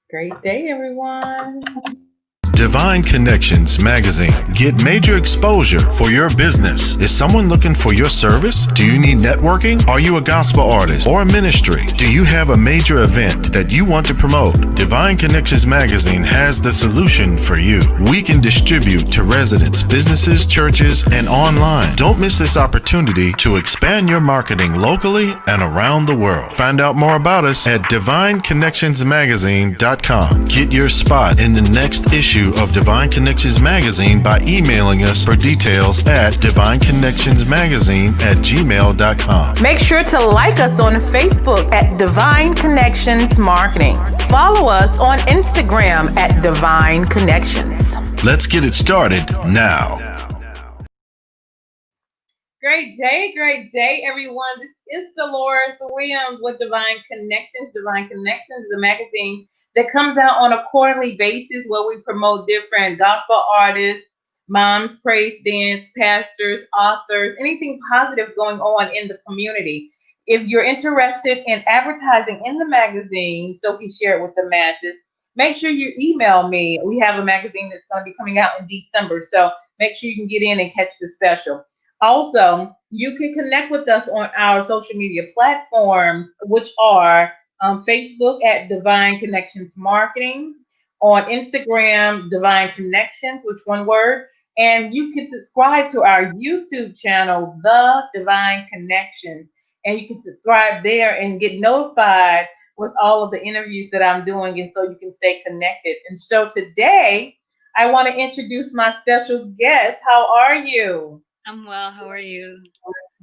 Great day, everyone. Divine Connections Magazine. Get major exposure for your business. Is someone looking for your service? Do you need networking? Are you a gospel artist or a ministry? Do you have a major event that you want to promote? Divine Connections Magazine has the solution for you. We can distribute to residents, businesses, churches, and online. Don't miss this opportunity to expand your marketing locally and around the world. Find out more about us at divineconnectionsmagazine.com. Get your spot in the next issue of Divine Connections Magazine by emailing us for details at divineconnectionsmagazine@gmail.com. Make sure to like us on Facebook at Divine Connections Marketing. Follow us on Instagram at Divine Connections. Let's get it started now. Great day, everyone. This is Dolores Williams with Divine Connections. Divine Connections is a magazine that comes out on a quarterly basis where we promote different gospel artists, moms, praise dance, pastors, authors, anything positive going on in the community. If you're interested in advertising in the magazine, so we share it with the masses, make sure you email me. We have a magazine that's going to be coming out in December, so make sure you can get in and catch the special. Also, you can connect with us on our social media platforms, which are Facebook at Divine Connections Marketing, on Instagram, Divine Connections, which one word, and you can subscribe to our YouTube channel, The Divine Connections, and you can subscribe there and get notified with all of the interviews that I'm doing, and so you can stay connected. And so today, I want to introduce my special guest. How are you? I'm well. How are you?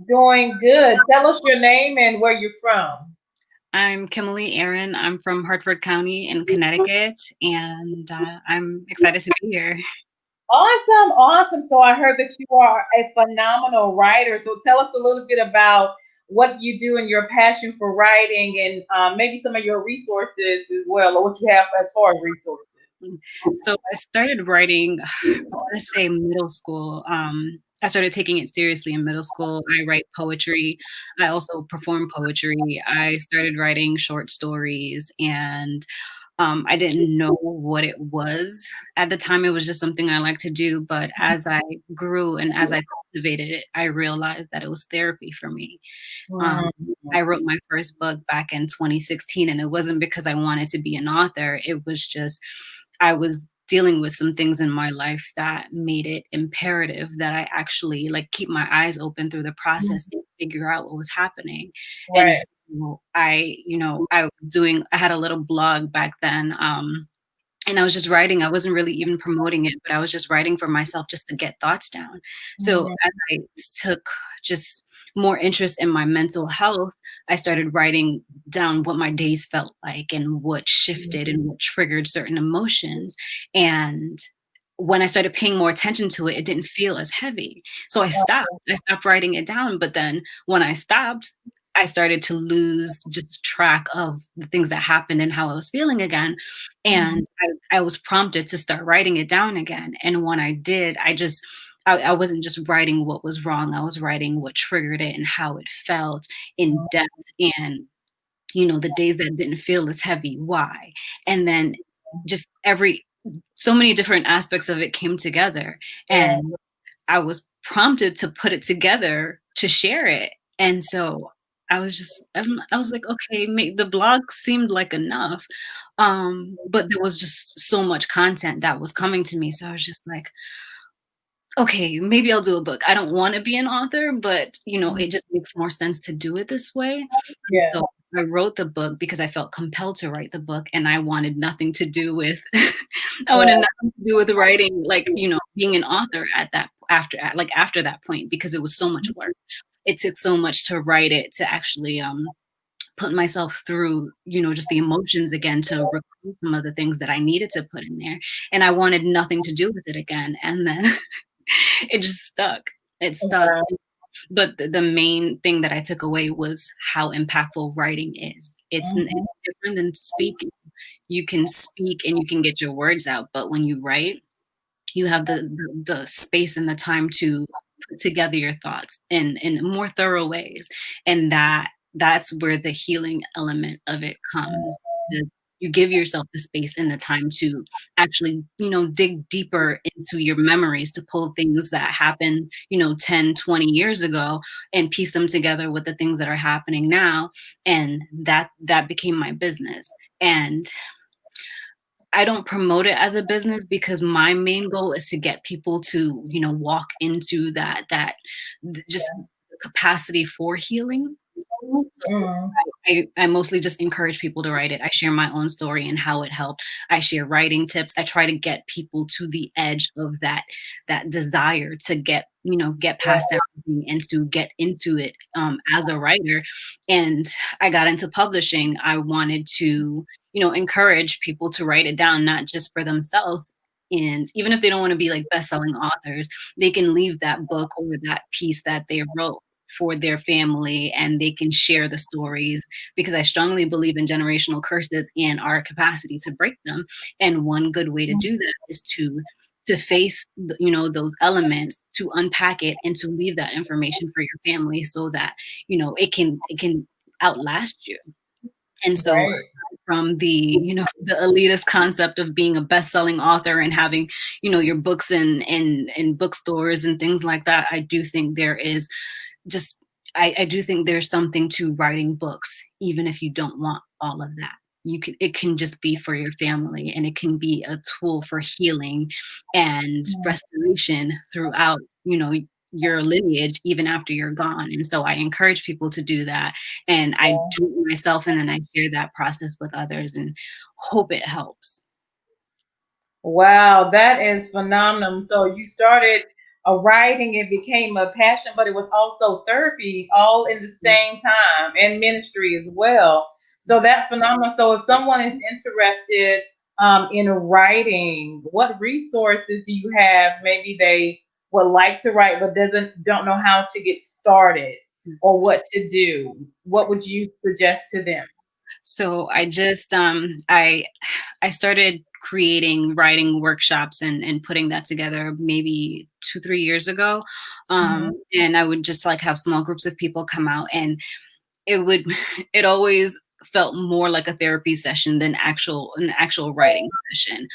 Doing good. Tell us your name and where you're from. I'm Kimolee Eyrn. I'm from Hartford County in Connecticut, and I'm excited to be here. Awesome, awesome. So I heard that you are a phenomenal writer. So tell us a little bit about what you do and your passion for writing and maybe some of your resources as well, or what you have as far as resources. So I started writing, I want to say middle school. I started taking it seriously in middle school. I write poetry. I also perform poetry. I started writing short stories, and I didn't know what it was at the time. It was just something I liked to do. But as I grew and as I cultivated it, I realized that it was therapy for me. Um, I wrote my first book back in 2016, and it wasn't because I wanted to be an author. It was just I was dealing with some things in my life that made it imperative that I actually like keep my eyes open through the process and figure out what was happening. And Right. so I had a little blog back then. And I was just writing. I wasn't really even promoting it, but I was just writing for myself just to get thoughts down. So Mhm. as I took just more interest in my mental health, I started writing down what my days felt like and what shifted and what triggered certain emotions. And when I started paying more attention to it, it didn't feel as heavy. So I stopped. I stopped writing it down. But then when I stopped, I started to lose just track of the things that happened and how I was feeling again. And I was prompted to start writing it down again. And when I did, I wasn't just writing what was wrong. I was writing what triggered it and how it felt in depth. And the days that didn't feel as heavy, why? And then just so many different aspects of it came together. Right. And I was prompted to put it together to share it. And so I was like, okay, the blog seemed like enough. But there was just so much content that was coming to me. So I was just like, okay, maybe I'll do a book. I don't want to be an author, but it just makes more sense to do it this way. And Yeah. so I wrote the book because I felt compelled to write the book, and I wanted nothing to do with I wanted Right. nothing to do with writing, like, being an author after that point, because it was so much work. It took so much to write it, to actually put myself through, just the emotions again, to recruit some of the things that I needed to put in there. And I wanted nothing to do with it again. And then it just stuck. It stuck. Wow. But the main thing that I took away was how impactful writing is. It's different than speaking. You can speak and you can get your words out, but when you write, you have the space and the time to put together your thoughts in more thorough ways. And that's where the healing element of it comes. you give yourself the space and the time to actually, dig deeper into your memories, to pull things that happened, 10, 20 years ago, and piece them together with the things that are happening now. And that became my business. And I don't promote it as a business because my main goal is to get people to, walk into just capacity for healing. So Mm. I mostly just encourage people to write it. I share my own story and how it helped. I share writing tips. I try to get people to the edge of that desire to get past everything and to get into it as a writer. And I got into publishing. I wanted to, encourage people to write it down, not just for themselves. And even if they don't want to be like best-selling authors, they can leave that book or that piece that they wrote for their family, and they can share the stories, because I strongly believe in generational curses and our capacity to break them. And one good way to do that is to face those elements, to unpack it, and to leave that information for your family so that it can outlast you. And so, Right. from the elitist concept of being a best-selling author and having your books in bookstores and things like that, I do think there is just I do think there's something to writing books, even if you don't want all of that. It can just be for your family, and it can be a tool for healing and restoration throughout, your lineage, even after you're gone. And so I encourage people to do that. And I do it myself, and then I share that process with others and hope it helps. Wow, that is phenomenal. So you started writing, it became a passion, but it was also therapy all in the same time, and ministry as well. So that's phenomenal. So if someone is interested in writing, what resources do you have? Maybe they would like to write but don't know how to get started or what to do. What would you suggest to them? So I just I started creating writing workshops and putting that together maybe 2-3 years ago. Mhm. And I would just like have small groups of people come out, and it would it always felt more like a therapy session than an actual writing session.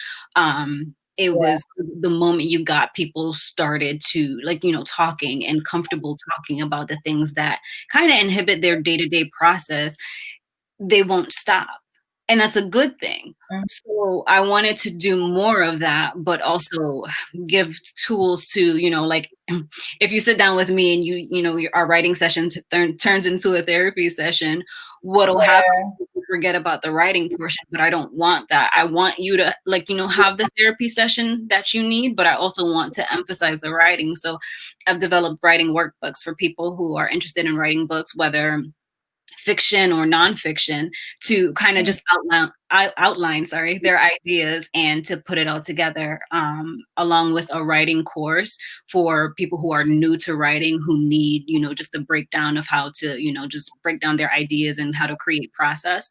It Yeah. was the moment you got people started to, like, talking and comfortable talking about the things that kind of inhibit their day-to-day process, they won't stop. And that's a good thing. Mhm. So I wanted to do more of that, but also give tools to, like, if you sit down with me and our writing session turns into a therapy session, what'll happen Yeah. is you forget about the writing portion, but I don't want that. I want you to, like, have the therapy session that you need, but I also want to emphasize the writing. So I've developed writing workbooks for people who are interested in writing books, whether fiction or nonfiction, to kind of Mhm. just outline, sorry, their ideas, and to put it all together, along with a writing course for people who are new to writing, who need, just the breakdown of how to, just break down their ideas and how to create process.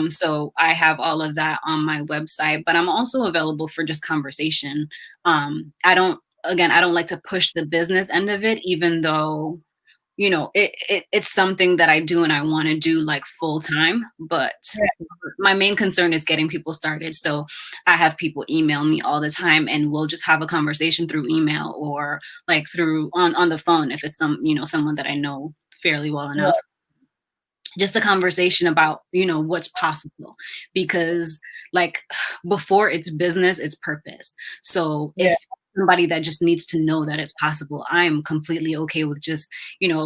So I have all of that on my website, but I'm also available for just conversation. I don't like to push the business end of it, even though it's something that I do and I want to do like full time, but my main concern is getting people started. So I have people email me all the time, and we'll just have a conversation through email, or like through on the phone if it's someone that I know fairly well Yeah. enough. Just a conversation about what's possible, because, like, before it's business, it's purpose. So Yeah. if somebody that just needs to know that it's possible, I'm completely okay with just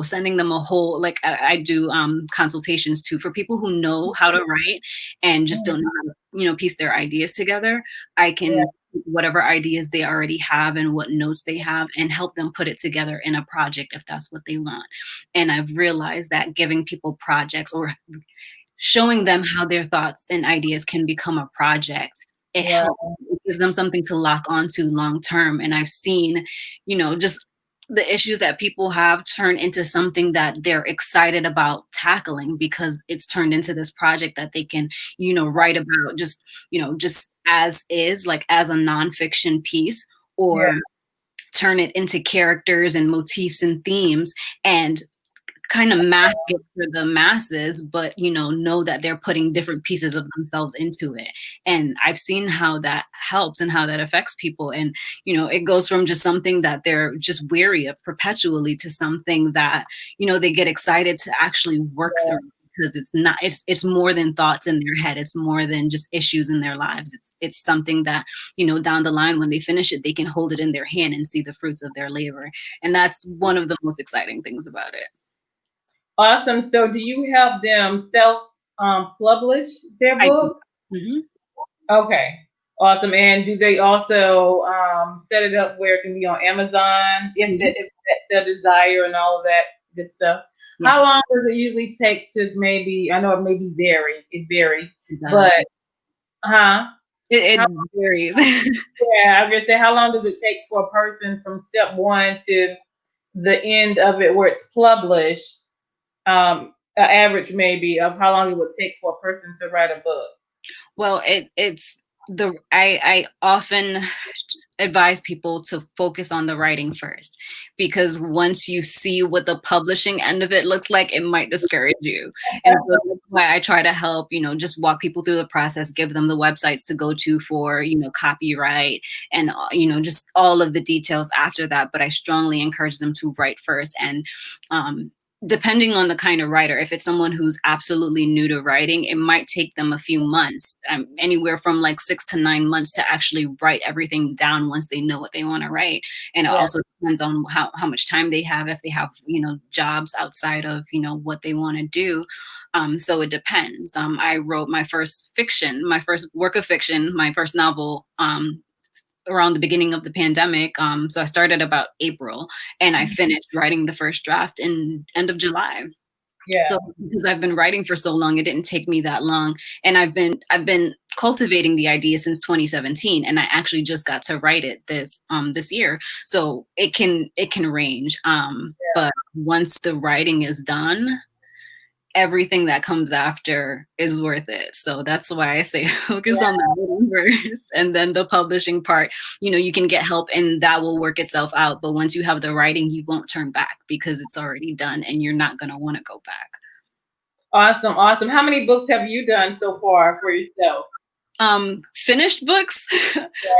sending them a whole, like, I do consultations too for people who know how to write and just Mhm. don't know how to piece their ideas together. I Yeah. can whatever ideas they already have and what notes they have, and help them put it together in a project if that's what they want. And I've realized that giving people projects, or showing them how their thoughts and ideas can become a project, it Yeah. helps. It gives them something to lock onto long term. And I've seen, just the issues that people have turn into something that they're excited about tackling, because it's turned into this project that they can, write about, just as is, like as a nonfiction piece, Yeah. or turn it into characters and motifs and themes, and kind of mask it for the masses, but know that they're putting different pieces of themselves into it. And I've seen how that helps and how that affects people. And it goes from just something that they're just weary of perpetually to something that they get excited to actually work through, because it's more than thoughts in their head. It's more than just issues in their lives. It's something that down the line, when they finish it, they can hold it in their hand and see the fruits of their labor. And that's one of the most exciting things about it. Awesome. So do you help them self publish their book? Mm-hmm. Okay. Awesome. And do they also set it up where it can be on Amazon if that's their desire and all of that good stuff? Yeah. How long does it usually take to maybe, I know it may be it varies, but it varies. Yeah, I was gonna say, how long does it take for a person from step one to the end of it where it's published? An average maybe of how long it would take for a person to write a book. Well, I often advise people to focus on the writing first, because once you see what the publishing end of it looks like, it might discourage you. And so that's why I try to help, just walk people through the process, give them the websites to go to for, copyright and, just all of the details after that. But I strongly encourage them to write first. And, depending on the kind of writer, if it's someone who's absolutely new to writing, it might take them a few months, anywhere from like 6 to 9 months to actually write everything down once they know what they want to write. And it also depends on how much time they have, if they have, jobs outside of, what they want to do. So it depends. I wrote my first work of fiction, my first novel, around the beginning of the pandemic. So I started about April, and I finished writing the first draft in end of July. Yeah. So because I've been writing for so long, it didn't take me that long. And I've been cultivating the idea since 2017, and I actually just got to write it this year. So it can range. But once the writing is done, everything that comes after is worth it. So that's why I say focus on the writing first, and then the publishing part, you can get help and that will work itself out. But once you have the writing, you won't turn back because it's already done and you're not going to want to go back. Awesome. Awesome. How many books have you done so far for yourself? Finished books.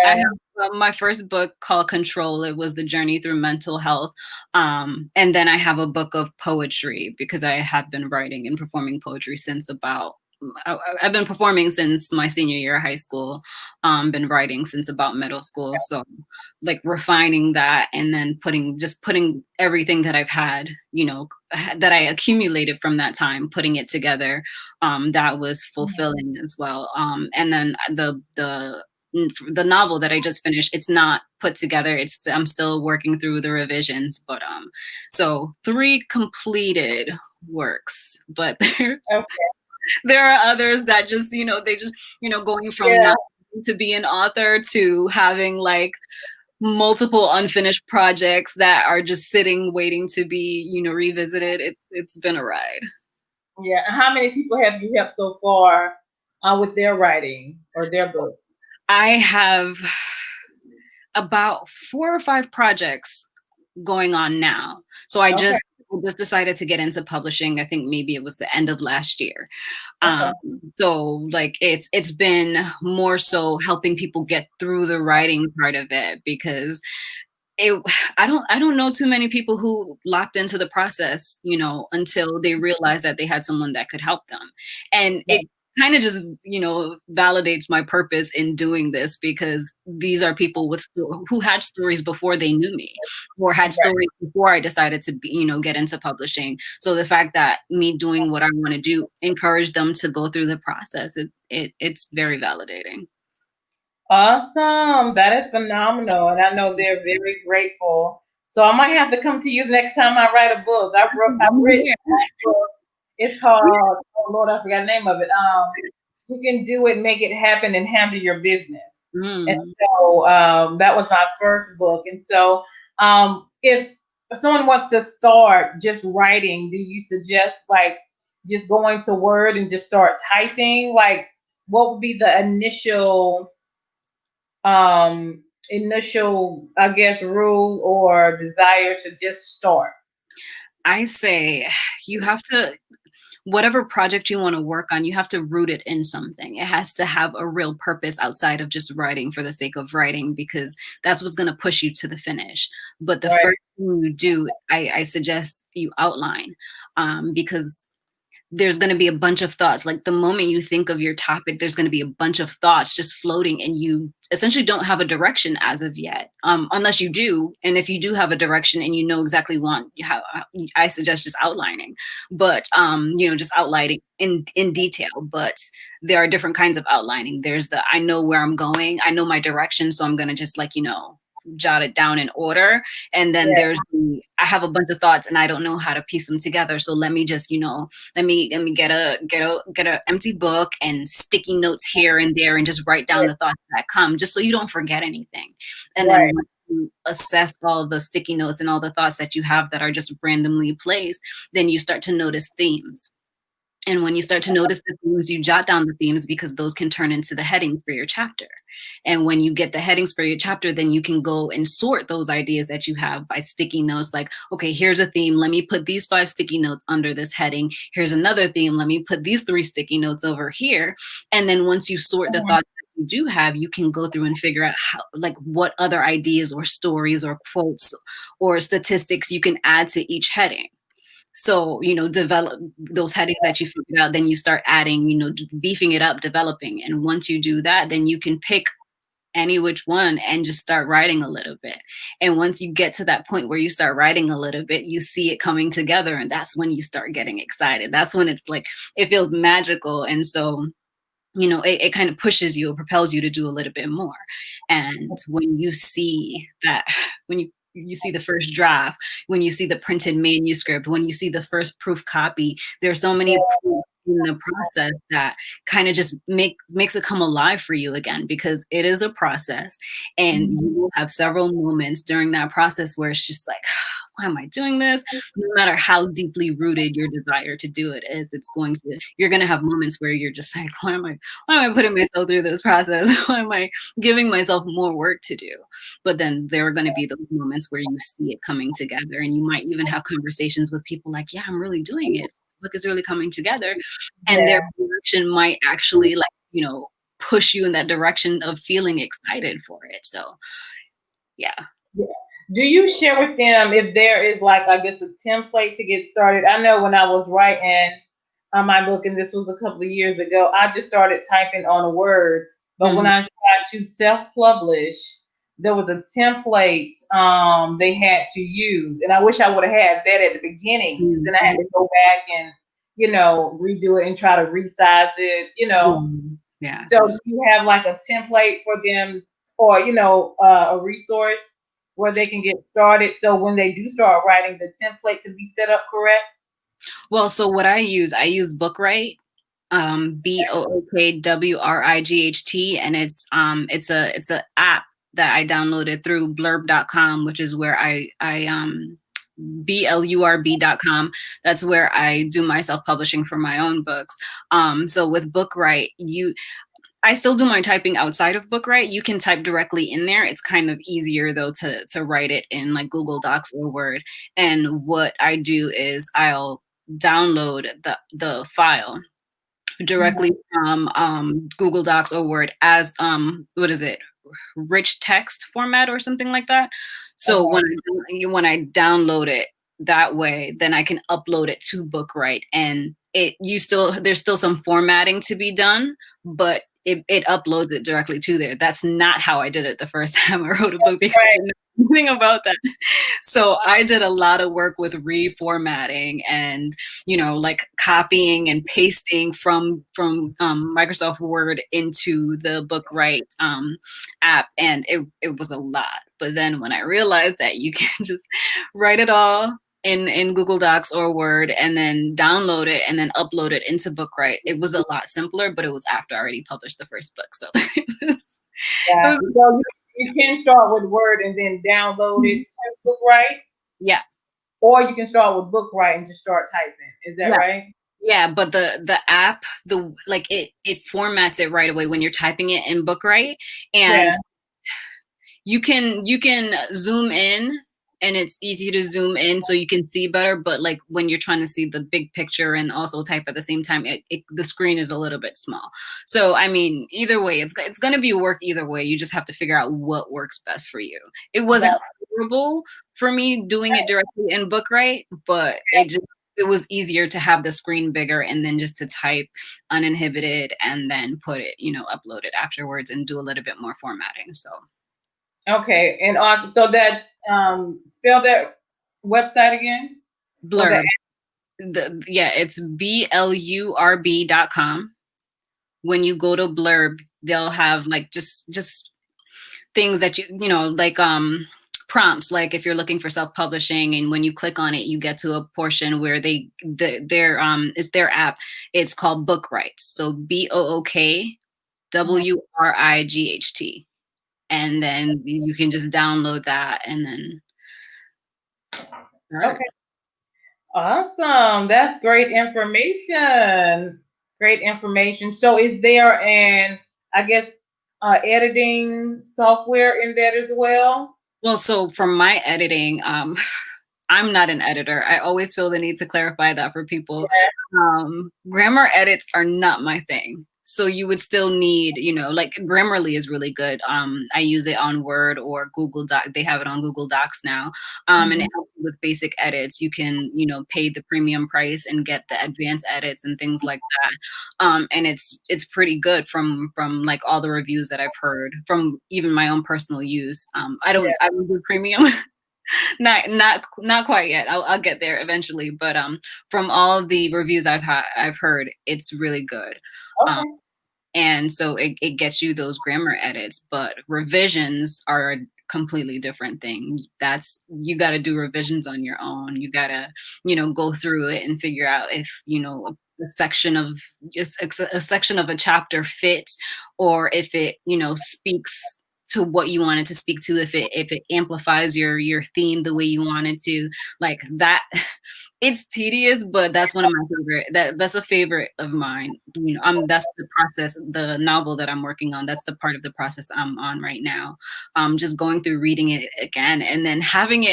I have my first book called Control. It was the journey through mental health. And then I have a book of poetry, because I have been writing and performing poetry since I've been performing since my senior year of high school, been writing since about middle school. So like refining that and then putting everything that I've had, that I accumulated from that time, putting it together, that was fulfilling as well. And then the novel that I just finished, it's not put together. I'm still working through the revisions, but so 3 completed works, but there are others that just, they just, going from not to be an author to having like multiple unfinished projects that are just sitting, waiting to be, revisited. It's been a ride. Yeah. And how many people have you helped so far with their writing or their book? I have about 4 or 5 projects going on now. So I just decided to get into publishing. I think maybe it was the end of last year. So like it's been more so helping people get through the writing part of it, because I don't know too many people who locked into the process, until they realized that they had someone that could help them. And it kind of just, validates my purpose in doing this, because these are people who had stories before they knew me, or had stories before I decided to be, get into publishing. So the fact that me doing what I want to do encouraged them to go through the process, it's very validating. Awesome. That is phenomenal. And I know they're very grateful. So I might have to come to you the next time I write a book. I've written a book. It's called, oh Lord, I forgot the name of it. You Can Do It, Make It Happen, and Handle Your Business. And so that was my first book. And so if someone wants to start just writing, do you suggest like just going to Word and just start typing? Like what would be the initial I guess rule or desire to just start? I say you have to, whatever project you want to work on, you have to root it in something. It has to have a real purpose outside of just writing for the sake of writing, because that's what's going to push you to the finish. But the Right. first thing you do, I suggest you outline, because there's going to be a bunch of thoughts. Like the moment you think of your topic, there's going to be a bunch of thoughts just floating, and you essentially don't have a direction as of yet, unless you do. And if you do have a direction and you know exactly how, I suggest just outlining, but just outlining in detail. But there are different kinds of outlining. There's the, I know where I'm going, I know my direction, so I'm going to just jot it down in order. And then Yeah. there's I have a bunch of thoughts and I don't know how to piece them together, so let me just let me get a empty book and sticky notes here and there and just write down the thoughts that come, just so you don't forget anything. And then Right. once you assess all the sticky notes and all the thoughts that you have that are just randomly placed, then you start to notice themes. And when you start to notice the themes, you jot down the themes, because those can turn into the headings for your chapter. And when you get the headings for your chapter, then you can go and sort those ideas that you have by sticky notes. Like, okay, here's a theme. Let me put these 5 sticky notes under this heading. Here's another theme. Let me put these 3 sticky notes over here. And then once you sort the thoughts that you do have, you can go through and figure out how, like, what other ideas or stories or quotes or statistics you can add to each heading. So, develop those headings that you figured out, then you start adding, beefing it up, developing. And once you do that, then you can pick any which one and just start writing a little bit. And once you get to that point where you start writing a little bit, you see it coming together. And that's when you start getting excited. That's when it's like, it feels magical. And so, it kind of pushes you, it propels you to do a little bit more. And when you see that, when you see the first draft, when you see the printed manuscript, when you see the first proof copy, there's so many proofs in the process that kind of just makes it come alive for you again, because it is a process. And you will have several moments during that process where it's just like, why am I doing this? No matter how deeply rooted your desire to do it is, you're going to have moments where you're just like, why am I putting myself through this process? Why am I giving myself more work to do? But then there are going to be those moments where you see it coming together, and you might even have conversations with people like, yeah, I'm really doing it. Look, it's really coming together. And their reaction might actually push you in that direction of feeling excited for it. So yeah. Do you share with them if there is, like, I guess, a template to get started? I know when I was writing my book, and this was a couple of years ago, I just started typing on a Word. But when I tried to self-publish, there was a template they had to use, and I wish I would have had that at the beginning. Then I had to go back and redo it and try to resize it. Yeah. So do you have like a template for them, or a resource where they can get started, so when they do start writing, the template can be set up correct? Well, so what I use Bookwright, BOOKWRIGHT, and it's a app that I downloaded through blurb.com, which is where I blurb.com. That's where I do my self-publishing for my own books. So with Bookwright, I still do my typing outside of Bookwright. You can type directly in there. It's kind of easier though to write it in like Google Docs or Word. And what I do is I'll download the file directly from Google Docs or Word as what is it? Rich text format or something like that. So when I download it that way, then I can upload it to Bookwright, and there's still some formatting to be done, but it uploads it directly to there. That's not how I did it the first time I wrote a book, because I didn't know anything about that. So I did a lot of work with reformatting and like copying and pasting from Microsoft Word into the Bookwright app, and it was a lot. But then when I realized that you can just write it all in Google Docs or Word and then download it and then upload it into Bookwright, it was a lot simpler. But it was after I already published the first book, so Yeah. So you can start with Word and then download it to Bookwright, yeah. or you can start with Bookwright and just start typing. Is that right? Yeah, but the app, it formats it right away when you're typing it in Bookwright, and you can zoom in and it's easy to zoom in so you can see better. But like when you're trying to see the big picture and also type at the same time, the screen is a little bit small. So I mean, either way, it's going to be work either way. You just have to figure out what works best for you. It wasn't horrible for me doing it directly in Bookwrite, but it was easier to have the screen bigger and then just to type uninhibited and then put it, upload it afterwards and do a little bit more formatting. So okay, and awesome. So that's spell that website again. Blurb. It's blurb.com. When you go to Blurb, they'll have like just things that like prompts, like if you're looking for self-publishing, and when you click on it, you get to a portion where it's their app. It's called Bookwrite. So BOOKWRIGHT. And then you can just download that and then start. Okay. Awesome. That's great information. Great information. So is there editing software in that as well? Well, so for my editing, I'm not an editor. I always feel the need to clarify that for people. Yeah. Grammar edits are not my thing. So you would still need, like Grammarly is really good. I use it on Word or Google Doc. They have it on Google Docs now. And it helps with basic edits. You can, pay the premium price and get the advanced edits and things like that. And it's pretty good from like all the reviews that I've heard from even my own personal use. I don't do premium. not quite yet. I'll get there eventually, but from all the reviews I've heard, it's really good. Okay. And so it gets you those grammar edits, but revisions are a completely different thing. You got to do revisions on your own. You got to go through it and figure out if a section of a chapter fits, or if it speaks to what you want it to speak to, if it amplifies your theme the way you want it to, like that. It's tedious, but that's one of my favorite. That's a favorite of mine. That's the process. The novel that I'm working on, that's the part of the process I'm on right now. Just going through reading it again, and then having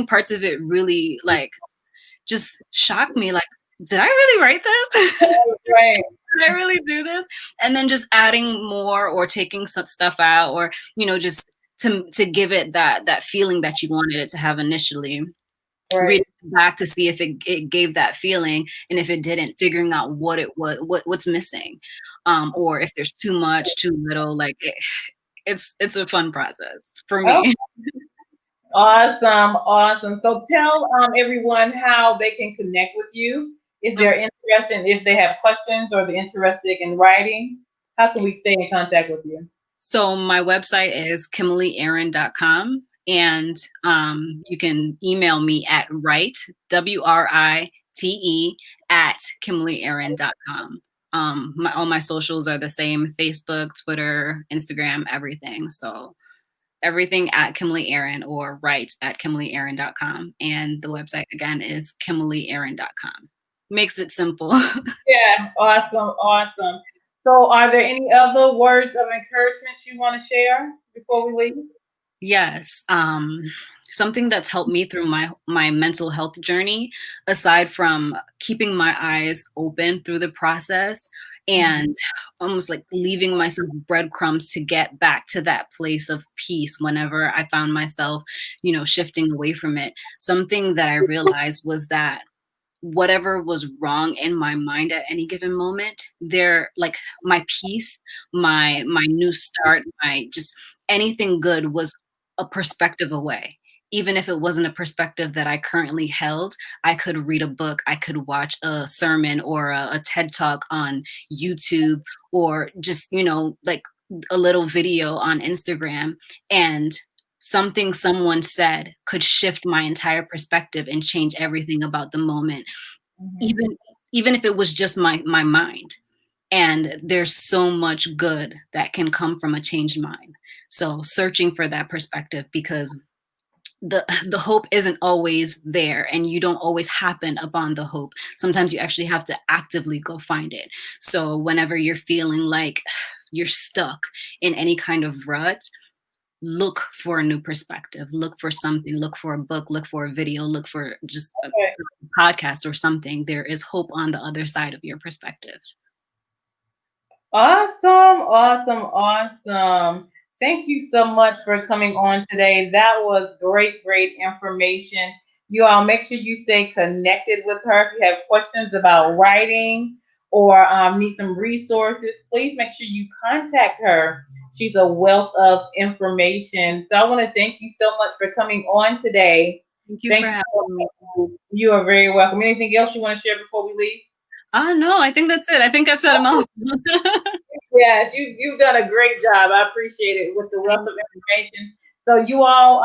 parts of it really like just shock me. Like, did I really write this? Right. Did I really do this? And then just adding more or taking some stuff out, or just to give it that feeling that you wanted it to have initially. Right. Read it back to see if it gave that feeling, and if it didn't, figuring out what's missing, or if there's too much, too little. Like it's a fun process for me. Okay. Awesome. So tell everyone how they can connect with you if they're interested, if they have questions or they're interested in writing. How can we stay in contact with you? So my website is KimoleeEyrn.com. And you can email me at write, WRITE, at KimoleeEyrn.com. All my socials are the same: Facebook, Twitter, Instagram, everything. So everything at Kimolee Eyrn, or write at KimoleeEyrn.com. And the website again is KimoleeEyrn.com. Makes it simple. Yeah, awesome. So are there any other words of encouragement you want to share before we leave? Yes. Something that's helped me through my mental health journey, aside from keeping my eyes open through the process and almost like leaving myself breadcrumbs to get back to that place of peace whenever I found myself, shifting away from it. Something that I realized was that whatever was wrong in my mind at any given moment, like my peace, my new start, my just anything good was a perspective away. Even if it wasn't a perspective that I currently held, I could read a book, I could watch a sermon or a TED Talk on YouTube, or just, like a little video on Instagram, and something someone said could shift my entire perspective and change everything about the moment, even if it was just my mind. And there's so much good that can come from a changed mind. So searching for that perspective, because the hope isn't always there, and you don't always happen upon the hope. Sometimes you actually have to actively go find it. So whenever you're feeling like you're stuck in any kind of rut, look for a new perspective, look for something, look for a book, look for a video, look for just a Okay. podcast or something. There is hope on the other side of your perspective. Awesome. Thank you so much for coming on today. That was great information. You all make sure you stay connected with her. If you have questions about writing or need some resources, please make sure you contact her. She's a wealth of information. So I want to thank you so much for coming on today. Thank you Thank for you having so me. much. You are very welcome. Anything else you want to share before we leave? No, I think that's it. I think I've said them all. Yes, you've done a great job. I appreciate it with the wealth of information. So you all,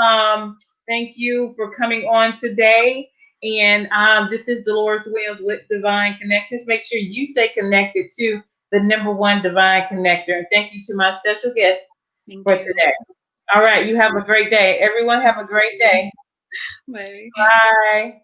thank you for coming on today. And this is Dolores Williams with Divine Connections. Make sure you stay connected to the #1 Divine Connector. And thank you to my special guest for Thank you. today. All right, you have a great day. Everyone have a great day. Bye. Bye.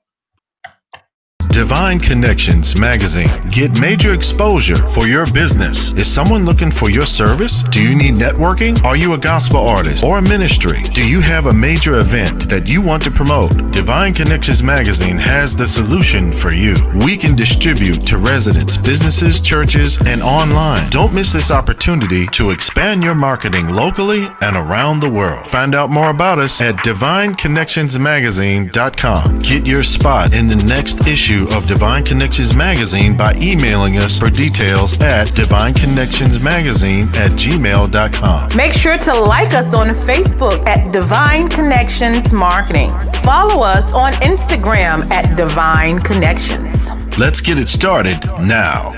Divine Connections Magazine. Get major exposure for your business. Is someone looking for your service? Do you need networking? Are you a gospel artist or a ministry? Do you have a major event that you want to promote? Divine Connections Magazine has the solution for you. We can distribute to residents, businesses, churches, and online. Don't miss this opportunity to expand your marketing locally and around the world. Find out more about us at divineconnectionsmagazine.com. Get your spot in the next issue of Divine Connections Magazine by emailing us for details at divineconnectionsmagazine@gmail.com. Make sure to like us on Facebook at Divine Connections Marketing. Follow us on Instagram at Divine Connections. Let's get it started now.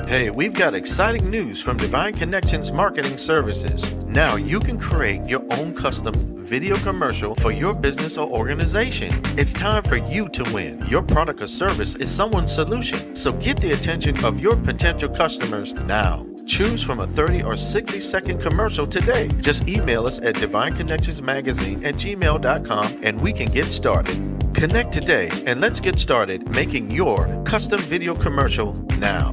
Hey, we've got exciting news from Divine Connections Marketing Services. Now you can create your own custom video commercial for your business or organization. It's time for you to win. Your product or service is someone's solution. So get the attention of your potential customers now. Choose from a 30 or 60-second commercial today. Just email us at divineconnectionsmagazine@gmail.com and we can get started. Connect today and let's get started making your custom video commercial now.